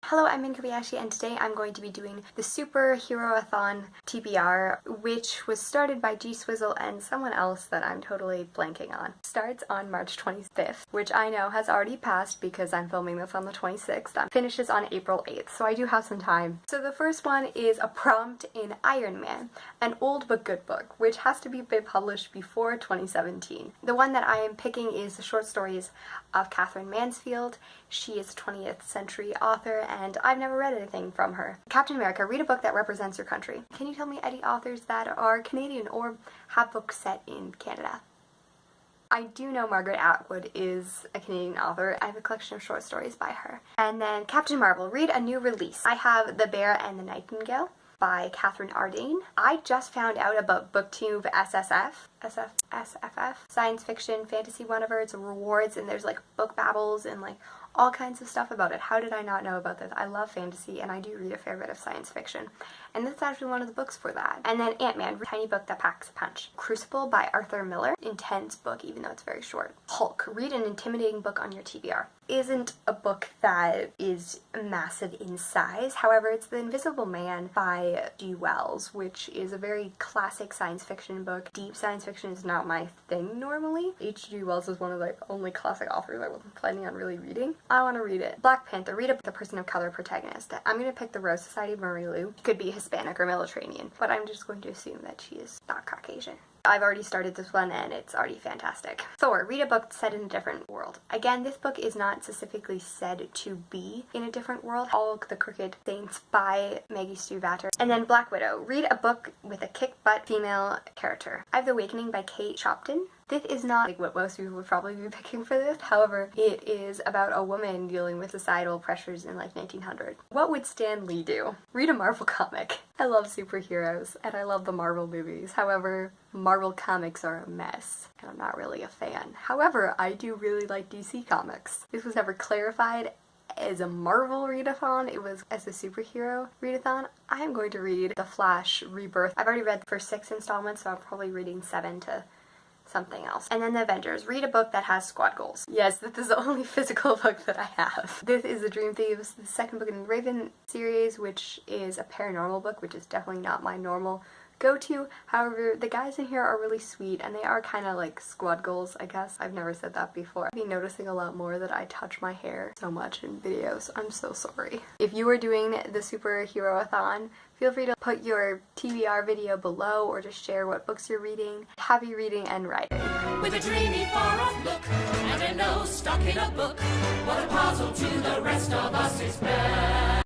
Hello, I'm Min Kobayashi, and today I'm going to be doing the Superheroathon TBR, which was started by G Swizzle and someone else that I'm totally blanking on. Starts on March 25th, which I know has already passed because I'm filming this on the 26th. Finishes on April 8th, so I do have some time. So the first one is a prompt in Iron Man, an old but good book, which has to be published before 2017. The one that I am picking is the short stories of Catherine Mansfield. She is a 20th century author, and I've never read anything from her. Captain America, read a book that represents your country. Can you tell me any authors that are Canadian or have books set in Canada? I do know Margaret Atwood is a Canadian author. I have a collection of short stories by her. And then Captain Marvel, read a new release. I have The Bear and the Nightingale by Catherine Ardane. I just found out about BookTube SFF, science fiction, fantasy one of her. It's rewards, and there's like book babbles and like all kinds of stuff about it. How did I not know about this? I love fantasy and I do read a fair bit of science fiction. And this is actually one of the books for that. And then Ant-Man, tiny book that packs a punch. Crucible by Arthur Miller, intense book even though it's very short. Hulk, read an intimidating book on your TBR. Isn't a book that is massive in size. However, it's The Invisible Man by G. Wells, which is a very classic science fiction book. Deep science fiction is not my thing normally. H.G. Wells is one of the only classic authors I wasn't planning on really reading. I want to read it. Black Panther, read a The Person of Color protagonist. I'm going to pick the Rose Society of Marie Lu. Could be Hispanic or Mediterranean, but I'm just going to assume that she is not Caucasian. I've already started this one and it's already fantastic. Thor, read a book set in a different world. Again, this book is not specifically said to be in a different world. All the Crooked Saints by Maggie Stiefvater. And then Black Widow, read a book with a kick-butt female character. I have The Awakening by Kate Shopton. This is not like what most people would probably be picking for this. However, it is about a woman dealing with societal pressures in like 1900. What would Stan Lee do? Read a Marvel comic. I love superheroes and I love the Marvel movies. However, Marvel comics are a mess and I'm not really a fan. However, I do really like DC comics. This was never clarified as a Marvel readathon, it was as a superhero readathon. I am going to read The Flash Rebirth. I've already read the first 6 installments, so I'm probably reading 7 to something else. And then The Avengers, read a book that has squad goals. Yes, this is the only physical book that I have. This is The Dream Thieves, the second book in the Raven series, which is a paranormal book, which is definitely not my normal go-to. However, the guys in here are really sweet and they are kind of like squad goals, I guess. I've never said that before. I've been noticing a lot more that I touch my hair so much in videos. I'm so sorry. If you are doing the Superheroathon, feel free to put your TBR video below or just share what books you're reading. Happy reading and writing. With a dreamy far-off look and a nose stuck in a book, what a puzzle to the rest of us is Belle.